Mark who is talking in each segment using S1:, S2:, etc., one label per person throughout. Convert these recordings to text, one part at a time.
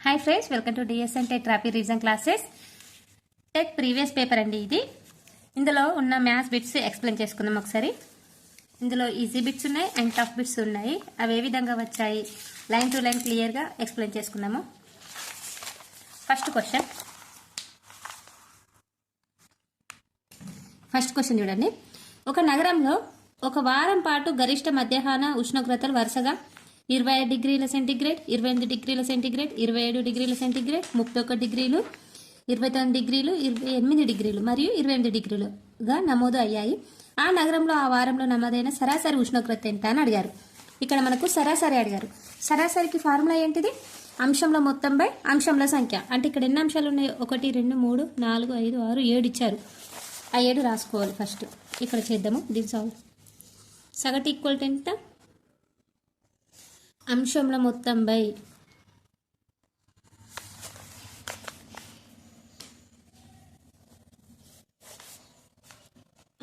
S1: Hi friends, welcome to DSN tech traffic revision classes. Tech previous paper అండి ఇది. ఇందులో ఉన్న మ్యాథ్స్ బిట్స్ ఎక్స్ప్లెయిన్ చేసుకుందాం ఒకసారి. ఇందులో ఈజీ బిట్స్ ఉన్నాయి అండ్ టఫ్ బిట్స్ ఉన్నాయి. అవి ఏ విధంగా వచ్చాయి లైన్ టు లైన్ క్లియర్గా ఎక్స్ప్లెయిన్ చేసుకుందాము. ఫస్ట్ క్వశ్చన్ చూడండి. ఒక నగరంలో ఒక వారం పాటు గరిష్ట మధ్యాహ్న ఉష్ణోగ్రతలు వరుసగా 25 డిగ్రీల సెంటీగ్రేడ్, 28 డిగ్రీల సెంటీగ్రేడ్, 27 డిగ్రీల సెంటీగ్రేడ్, 31 డిగ్రీలు, 29 డిగ్రీలు, 28 డిగ్రీలు మరియు 28 డిగ్రీలుగా నమోదు అయ్యాయి. ఆ నగరంలో ఆ వారంలో నమోదైన సరాసరి ఉష్ణోగ్రత ఎంత అని అడిగారు. ఇక్కడ మనకు సరాసరి అడిగారు. సరాసరికి ఫార్ములా ఏంటిది? అంశంలో మొత్తం బై అంశంలో సంఖ్య. అంటే ఇక్కడ ఎన్ని అంశాలు ఉన్నాయి? 1, 2, 3, 4, 5, 6, 7 ఇచ్చారు. ఆ 7 రాసుకోవాలి ఫస్ట్. ఇక్కడ చేద్దాము. దీని సాల్వ్. సగటు ఈక్వల్ టు ఎంత? అంశంలో మొత్తం బై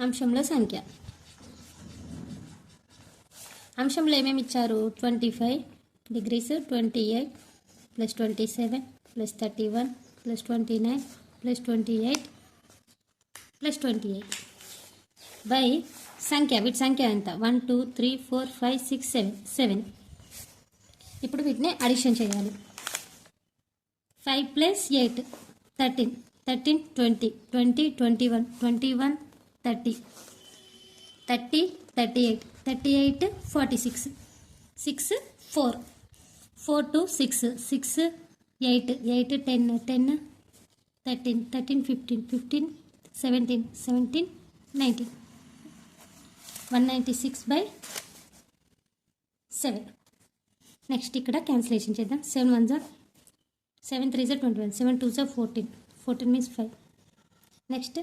S1: అంశంలో సంఖ్య. అంశంలో ఏమేమి ఇచ్చారు? 25 degrees, 28 plus 27 plus 31 plus 29 plus 28 plus 28 by సంఖ్య. వీటి సంఖ్య ఎంత? 1, 2, 3, 4, 5, 6, 7. ఇప్పుడు వీటిని అడిషన్ చేయాలి. 5 ప్లస్ 8 13, 13 20, 20 21, 21 30, 30 38, 38 46, 6 4, 4 to 6, 6 8, 8 10, 10 13, 13 15, 15 17, 17 19, 196 by 7. నెక్స్ట్ ఇక్కడ క్యాన్సిలేషన్ చేద్దాం. 7 1 జా 7 3 జా 21, 7 2 జా 14, 14 మీన్స్ 5. నెక్స్ట్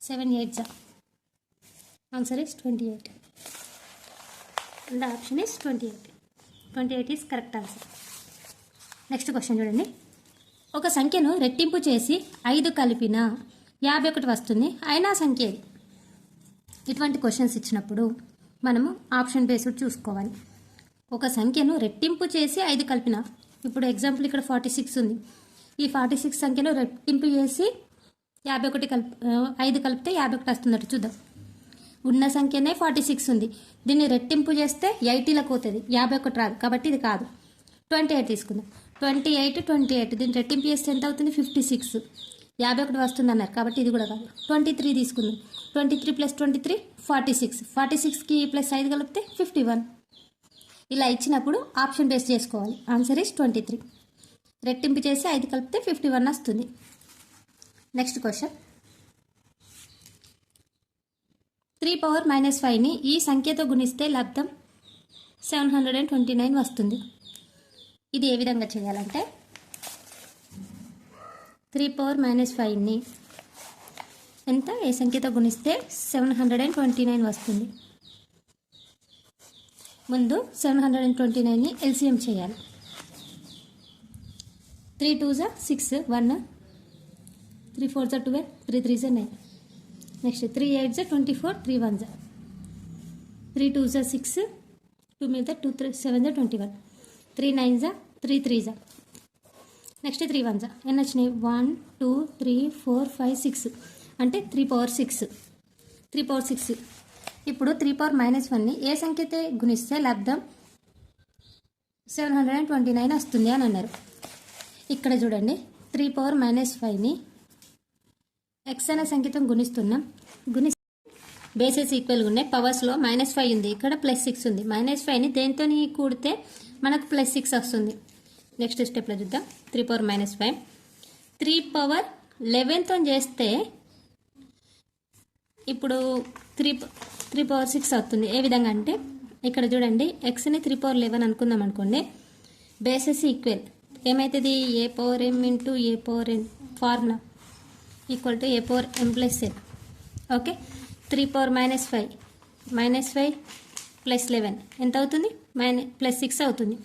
S1: 7 8 జా. Answer is 28. And the option is 28. 28 is correct answer. Next question చూడండి. ఒక సంఖ్యను రెట్టింపు చేసి 5 కలిపిన 51 వస్తుంది. అయినా సంఖ్య ఏది? ఇటువంటి క్వశ్చన్స్ ఇచ్చినప్పుడు మనము ఆప్షన్ బేస్డ్ చూసుకోవాలి. ఒక సంఖ్యను రెట్టింపు చేసి 5 కలిపిన, ఇప్పుడు ఎగ్జాంపుల్ ఇక్కడ 46 ఉంది. ఈ 46 సంఖ్యను రెట్టింపు చేసి 5 కలిపితే 51 వస్తున్నట్టు చూద్దాం. ఉన్న సంఖ్యనే 46 ఉంది. దీన్ని రెట్టింపు చేస్తే 80లకు పోతుంది, 51 రాదు. కాబట్టి ఇది కాదు. 28 తీసుకుందాం. 28 దీన్ని రెట్టింపు చేస్తే ఎంత అవుతుంది? 56. 51 వస్తుంది అన్నారు కాబట్టి ఇది కూడా కాదు. 23 తీసుకుందాం. 23 ప్లస్ 23 46. 46కి ప్లస్ 5 కలిపితే 51. ఇలా ఇచ్చినప్పుడు ఆప్షన్ బేస్ చేసుకోవాలి. Answer is 23. రెట్టింపు చేసి 5 కలిపితే 51 వస్తుంది. Next question. 3 పవర్ -5ని ఈ సంఖ్యతో గుణిస్తే లబ్ధం 729 వస్తుంది. ఇది ఏ విధంగా చేయాలంటే 3 పవర్ -5ని ఎంత ఏ సంఖ్యతో గుణిస్తే 729 వస్తుంది. ముందు 729ని ఎల్సిఎం చేయాలి. 3 2 జా 6, 1 3 4 జా 12, 3 3 జా 9. నెక్స్ట్ 3 8 జా 24, 3 1 జా 3 2 జా 6, 2 మీద 2 3 7 జా 21, 3 9 జా 3 3 జా. నెక్స్ట్ 3 1 జా ఎన్ని వచ్చినాయి? 1 2 3 4 5 6 అంటే 3 పవర్ 6. 3 పవర్ 6. ఇప్పుడు 3 పవర్ -1ని ఏ సంఖ్యతో గుణిస్తే లబ్ధం 729 వస్తుంది అని అన్నారు. ఇక్కడ చూడండి, 3 పవర్ -5ని ఎక్స్ అనే సంఖ్యతో గుణిస్తున్నాం. బేసెస్ ఈక్వల్గా ఉన్నాయి. పవర్స్లో -5 ఉంది, ఇక్కడ +6 ఉంది. -5ని దేంతో కూడితే మనకు +6 వస్తుంది. నెక్స్ట్ స్టెప్లో చూద్దాం. 3 పవర్ -5 3 పవర్ 11తో చేస్తే ఇప్పుడు 3 పవర్ 6 అవుతుంది. ఏ విధంగా అంటే ఇక్కడ చూడండి, ఎక్స్ని 3 పవర్ 11 అనుకుందాం అనుకోండి. బేసెస్ ఈక్వల్ ఏమవుతుంది? A power m into a power n formula equal to a power m plus n. Okay. 3 power -5 plus 11 ఎంత అవుతుంది? +6 అవుతుంది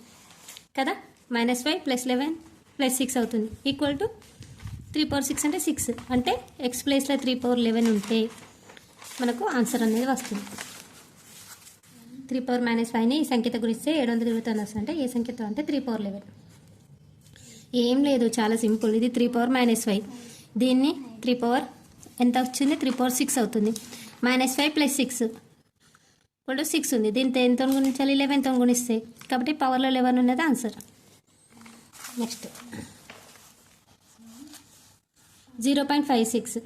S1: కదా. -5 ప్లస్ 11 ప్లస్ 6 అవుతుంది ఈక్వల్ టు 3 పవర్ 6 అంటే 6. అంటే ఎక్స్ ప్లేస్లో 3 పవర్ 11 ఉంటే మనకు ఆన్సర్ అనేది వస్తుంది. 3 పవర్ -5ని ఈ సంఖ్యతో గుణిస్తే 729 వస్తుంది. అంటే ఏ సంఖ్యతో అంటే 3 పవర్ 11. ఏం లేదు, చాలా సింపుల్. ఇది 3 పవర్ -5, దీన్ని 3 పవర్ ఎంత వచ్చింది, 3 పవర్ 6 అవుతుంది. -5 + 6 ఇప్పుడు 6 ఉంది. దీంతో ఎంతో గుణించాలి, 11తో గుణిస్తే, కాబట్టి పవర్లో 11 ఉన్నది ఆన్సర్. నెక్స్ట్ 0.56,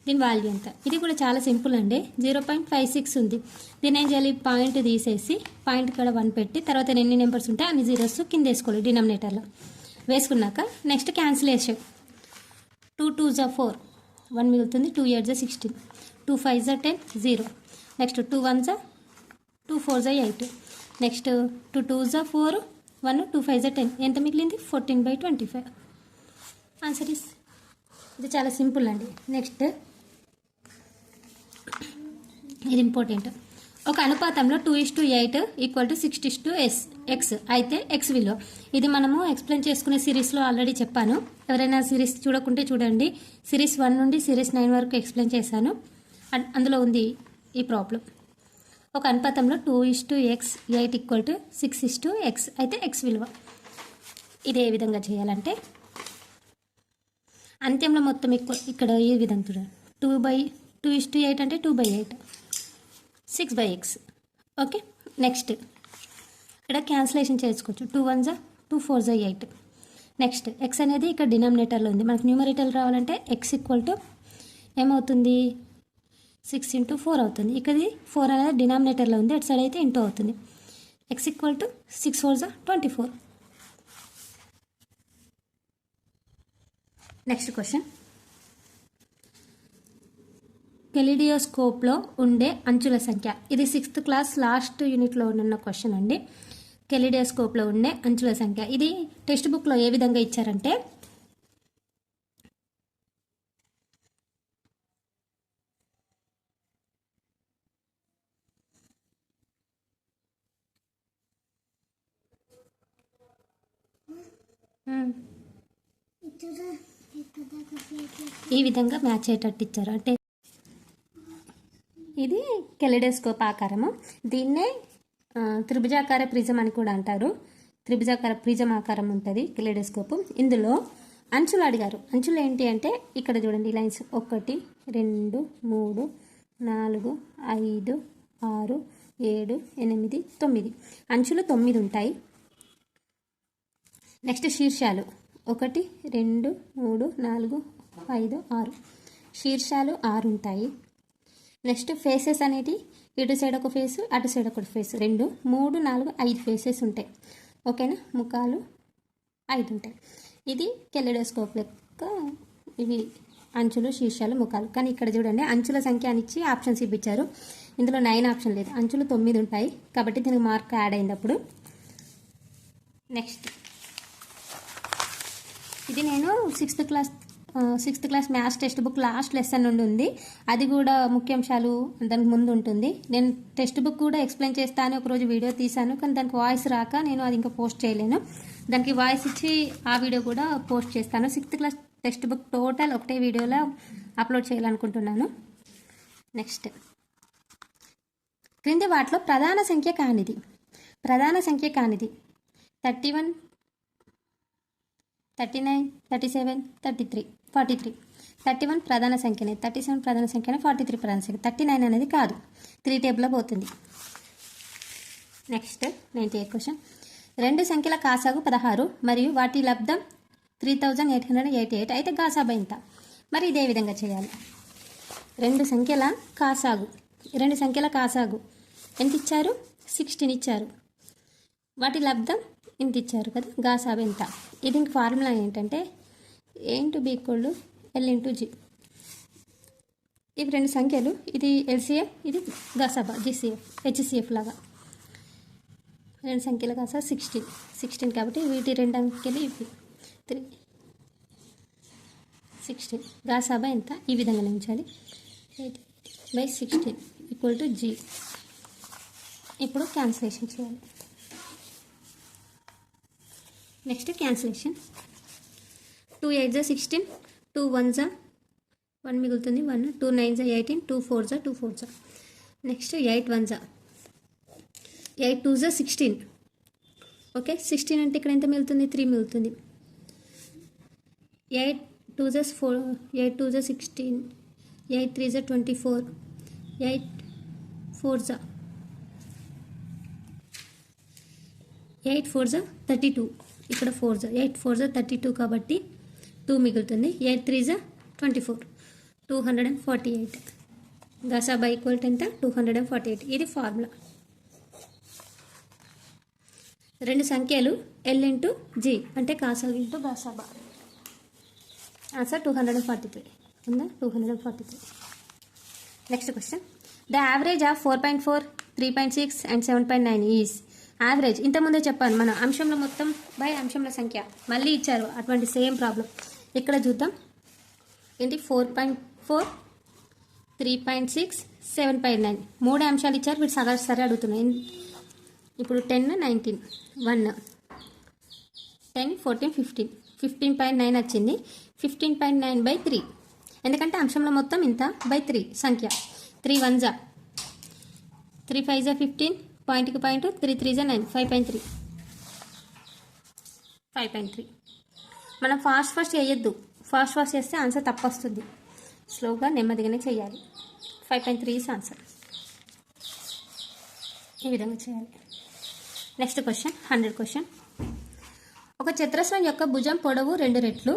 S1: దీని వాల్యూ ఎంత? ఇది కూడా చాలా సింపుల్ అండి. 0.56 ఉంది. దీని ఏం చేయాలి, పాయింట్ తీసేసి పాయింట్ ఇక్కడ 1 పెట్టి తర్వాత ఎన్ని నెంబర్స్ ఉంటాయి అన్ని జీరోస్ కింద వేసుకోవాలి డినామినేటర్లో. వేసుకున్నాక నెక్స్ట్ క్యాన్సిలేషన్. 2 2 జా 4, 1 మిగులుతుంది. 2 8 జా 16, 2 5 జా 10, 0. నెక్స్ట్ 2 1 జా 2 4 జా 8. నెక్స్ట్ 2 2 జా 4, 1 2 5 జా 10. ఎంత మిగిలింది, 14/25. Answer is. ఇది చాలా సింపుల్ అండి. నెక్స్ట్ ఇది ఇంపార్టెంట్. ఒక అనుపాతంలో 2:8 = 6:x అయితే x విలువ. ఇది మనము ఎక్స్ప్లెయిన్ చేసుకునే సిరీస్లో ఆల్రెడీ చెప్పాను. ఎవరైనా సిరీస్ చూడకుంటే చూడండి. సిరీస్ 1 నుండి సిరీస్ 9 వరకు ఎక్స్ప్లెయిన్ చేశాను. అందులో ఉంది ఈ ప్రాబ్లం. ఒక అనుపాతంలో 2:8 = 6:x అయితే x విలువ. ఇది ఏ విధంగా చేయాలంటే అంత్యంలో మొత్తం ఇక్కడ ఈ విధంగా చూడండి. 2:8 అంటే 2/8, 6/x. ఓకే. నెక్స్ట్ ఇక్కడ క్యాన్సిలేషన్ చేసుకోవచ్చు. 2 1 జా 2 4 జా 8. నెక్స్ట్ x అనేది ఇక్కడ డినామినేటర్లో ఉంది. మనకు న్యూమరేటర్ రావాలంటే x = ఏమవుతుంది, 6 × 4 అవుతుంది. ఇక్కడ 4 అనేది డినామినేటర్లో ఉంది, అటు సైడ్ అయితే ఇంటూ అవుతుంది. x = 6 4 జా 24. Next question. కెలిడియోస్కోప్లో ఉండే అంచుల సంఖ్య. ఇది 6th క్లాస్ లాస్ట్ యూనిట్లో ఉన్న క్వశ్చన్ అండి. కెలిడియోస్కోప్లో ఉండే అంచుల సంఖ్య. ఇది టెక్స్ట్ బుక్లో ఏ విధంగా ఇచ్చారంటే ఈ విధంగా మ్యాచ్ అయ్యేటట్టు ఇచ్చారు. అంటే ఇది కెలిడోస్కోప్ ఆకారము. దీన్నే త్రిభుజాకార ప్రిజం అని కూడా అంటారు. త్రిభుజాకార ప్రిజం ఆకారం ఉంటుంది కెలిడోస్కోప్. ఇందులో అంచులు అడిగారు. అంచులు ఏంటి అంటే ఇక్కడ చూడండి, లైన్స్ 1 2 3 4 5 6 7 8 9. అంచులు 9 ఉంటాయి. నెక్స్ట్ శీర్షాలు 1 2 3 4 5 6. శీర్షాలు 6 ఉంటాయి. నెక్స్ట్ ఫేసెస్ అనేది ఇటు సైడ్ ఒక ఫేసు, అటు సైడ్ ఒక ఫేస్, 2 3 4 5 ఫేసెస్ ఉంటాయి. ఓకేనా. ముఖాలు 5 ఉంటాయి. ఇది కెలిడోస్కోప్ యొక్క ఇవి అంచులు, శీర్షాలు, ముఖాలు. కానీ ఇక్కడ చూడండి, అంచుల సంఖ్య అని ఇచ్చి ఆప్షన్స్ ఇప్పించారు. ఇందులో 9 ఆప్షన్ లేదు. అంచులు 9 ఉంటాయి కాబట్టి దీనికి మార్క్ యాడ్ అయింది అప్పుడు. నెక్స్ట్ ఇది నేను 6th class maths text book last lesson నుండి ఉంది. అది కూడా ముఖ్యాంశాలు దానికి ముందు ఉంటుంది. నేను టెక్స్ట్ బుక్ కూడా ఎక్స్ప్లెయిన్ చేస్తాను. ఒకరోజు వీడియో తీశాను, కానీ దానికి వాయిస్ రాక నేను అది ఇంకా పోస్ట్ చేయలేను. దానికి వాయిస్ ఇచ్చి ఆ వీడియో కూడా పోస్ట్ చేస్తాను. 6th class text book total ఒకటే వీడియోలో అప్లోడ్ చేయాలనుకుంటున్నాను. నెక్స్ట్ క్రింది వాటిలో ప్రధాన సంఖ్య కానిది 31 39 37 33 43. 31 ప్రధాన సంఖ్యనే, 37 ప్రధాన సంఖ్యనే, 43 ప్రధాన సంఖ్య. 39 అనేది కాదు, 3 టేబుల్లో పోతుంది. Next 98 question. 2 సంఖ్యల కాసాగు 16 మరియు వాటి లబ్ధం 3888 అయితే గాసాబా ఎంత? మరి ఇదే విధంగా చేయాలి. 2 సంఖ్యల కాసాగు ఎంత ఇచ్చారు, 16 ఇచ్చారు. వాటి లబ్ధం ఇంత ఇచ్చారు కదా, గాసాబా ఎంత? ఇది ఇంక ఫార్ములా ఏంటంటే A × B = L × G. ఇవి 2 సంఖ్యలు, ఇది LCF, ఇది గాసాబా GCF HCF లాగా. 2 సంఖ్యల గాసా 16 కాబట్టి వీటి 2 అంకెలు ఇవి 3 16. గాసాబా ఎంత? ఈ విధంగా ఉంచాలి. 8/16 = G. ఇప్పుడు క్యాన్సిలేషన్ చేయాలి. Next cancellation. 2 8 జా 16, 2 1 జా 1 మిగులుతుంది 1, 2 9 జా 18, 2 4 జా 2 4 జా. నెక్స్ట్ 8 1 జా 8 2 జా 16. ఓకే. 16 అంటే ఇక్కడ ఎంత మిగులుతుంది, 3 మిగులుతుంది. 8 2s 4, 8 2s 16, 8 3s 24, 8 4s 8 4s 32. ఇక్కడ 4s 8 4s 32 కాబట్టి 2 మిగులుతుంది. 8 3s 24, 248. గసాబా ఈక్వల్ టు ఎంత? 248. ఇది ఫార్ములా. రెండు సంఖ్యలు L ఇంటూ G అంటే కాసా ఇంటూ గసాబా. ఆన్సర్ 243 ఉందా? 243. Next question. The average of 4.4, 3.6 and 7.9 is. Average ఇంతకుముందే చెప్పాను, మన అంశంలో మొత్తం బై అంశంల సంఖ్య. మళ్ళీ ఇచ్చారు అటువంటి సేమ్ ప్రాబ్లం. ఇక్కడ చూద్దాం ఏంటి. 4.4, 3.6, 7.9 మూడు అంశాలు ఇచ్చారు. వీటి సరే అడుగుతున్నాయి. ఇప్పుడు 10, 19, 1, 10, 14, 15, 15.9 వచ్చింది. 15.9/3 ఎందుకంటే అంశంలో మొత్తం ఇంత బై 3 సంఖ్య. 3 1s 3 5s 15, పాయింట్కి పాయింట్ 3 3s 9, 5.3. 5.3. మనం ఫాస్ట్ చేయొద్దు. ఫాస్ట్ చేస్తే ఆన్సర్ తప్పు వస్తుంది. స్లోగా నెమ్మదిగానే చేయాలి. 5.3 ఈజ్ ఆన్సర్. ఈ విధంగా చేయాలి. Next question 100 question. ఒక చతురస్రం యొక్క భుజం పొడవు 2 రెట్లు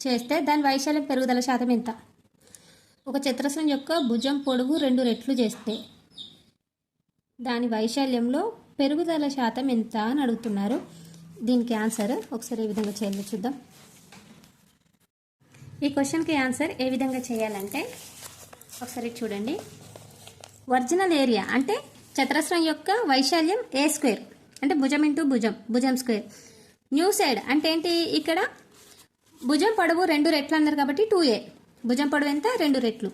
S1: చేస్తే దాని వైశాల్యం పెరుగుదల శాతం ఎంత? ఒక చతురస్రం యొక్క భుజం పొడవు 2 రెట్లు చేస్తే దాని వైశాల్యంలో పెరుగుదల శాతం ఎంత అని అడుగుతున్నారు. దీనికి ఆన్సర్ ఒకసారి ఏ విధంగా చేయాలో చూద్దాం. ఈ క్వశ్చన్కి ఆన్సర్ ఏ విధంగా చేయాలంటే ఒకసారి చూడండి. ఒరిజినల్ ఏరియా అంటే చతురస్రం యొక్క వైశాల్యం A² అంటే భుజం ఇంటూ భుజం, భుజం స్క్వేర్. న్యూ సైడ్ అంటే ఏంటి? ఇక్కడ భుజం పొడవు 2 రెట్లు అన్నారు కాబట్టి 2a. భుజం పొడవు ఎంత? 2 రెట్లు.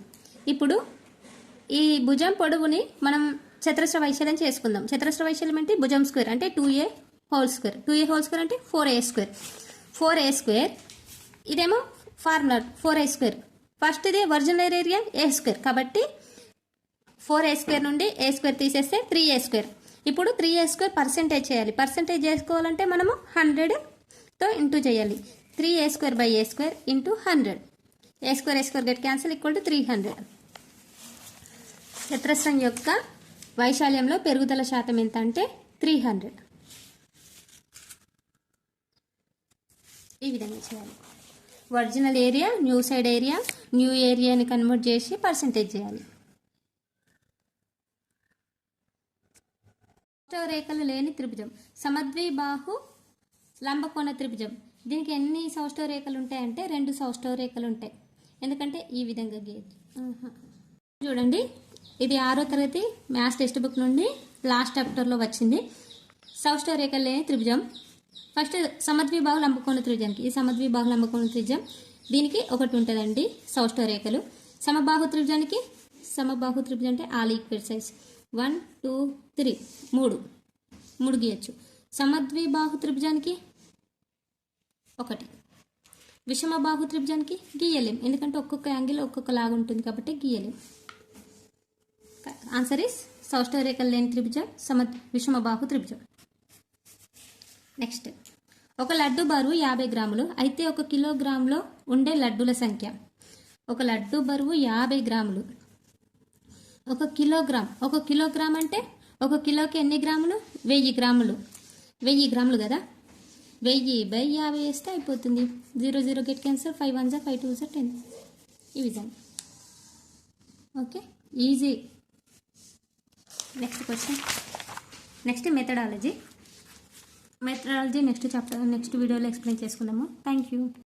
S1: ఇప్పుడు ఈ భుజం పొడవుని మనం చతురస్ర వైశాల్యం చేసుకుందాం. చతురస్ర వైశాల్యం అంటే భుజం స్క్వేర్ అంటే 2a whole square. 2a whole square అంటే 4a². 4a². ఇదేమో ఫార్ములా 4a². ఫస్ట్ ఇది ఒరిజినల్ ఏరియా A² కాబట్టి 4a² నుండి a² తీసేస్తే 3a². ఇప్పుడు 3a² పర్సెంటేజ్ చేయాలి. పర్సెంటేజ్ చేసుకోవాలంటే మనము 100తో ఇంటూ చేయాలి. 3a²/a² into 100. a² get cancel equal to 300. చతురస్రం యొక్క వైశాల్యంలో పెరుగుదల శాతం ఎంత అంటే 300. ఈ విధంగా చేయాలి. Original area, new side area, new ఏరియాని కన్వర్ట్ చేసి పర్సెంటేజ్ చేయాలి. సౌష్ఠవ రేఖలు లేని త్రిభుజం సమద్విబాహు లంబకోణ త్రిభుజం. దీనికి ఎన్ని సౌష్ఠవ రేఖలు ఉంటాయంటే 2 సౌష్ఠవ రేఖలు ఉంటాయి. ఎందుకంటే ఈ విధంగా గీయచ్చు. చూడండి, ఇది 6వ తరగతి మ్యాథ్స్ టెక్స్ట్ బుక్ నుండి లాస్ట్ చాప్టర్లో వచ్చింది. సౌష్ఠవ రేఖలు లేని త్రిభుజం. ఫస్ట్ సమద్విబాహు లంబకోణ త్రిభుజానికి, ఈ సమద్విబాహు లంబకోణ త్రిభుజం దీనికి ఒకటి ఉంటుందండి సౌష్ఠవ రేఖలు. సమబాహు త్రిభుజానికి, సమబాహు త్రిభుజం అంటే ఆల్ ఈక్వల్ సైజ్ 1 2 3 3 గీయచ్చు. సమద్విబాహు త్రిభుజానికి 1. విషమబాహు త్రిభుజానికి గీయలేం, ఎందుకంటే ఒక్కొక్క యాంగిల్ ఒక్కొక్క లాగా ఉంటుంది కాబట్టి గీయలేం. ఆన్సర్ ఇస్ సౌష్ఠవ రేఖలు లేని త్రిభుజం విషమబాహు త్రిభుజం. నెక్స్ట్, ఒక లడ్డు బరువు 50 గ్రాములు అయితే 1 కిలోగ్రాములో ఉండే లడ్డూల సంఖ్య. ఒక లడ్డు బరువు 50 గ్రాములు. 1 కిలోగ్రామ్. 1 కిలోగ్రామ్ అంటే 1 కిలోకి ఎన్ని గ్రాములు? 1000 గ్రాములు. 1000 గ్రాములు కదా. 1000/50 వేస్తే అయిపోతుంది. 0 0 గెట్ క్యాన్సర్. 5 1s 5 2s 10. ఈ విధంగా. Okay, easy. Next question. Next methodology next chapter next వీడియోలో ఎక్స్ప్లెయిన్ చేసుకుందాము. Thank you.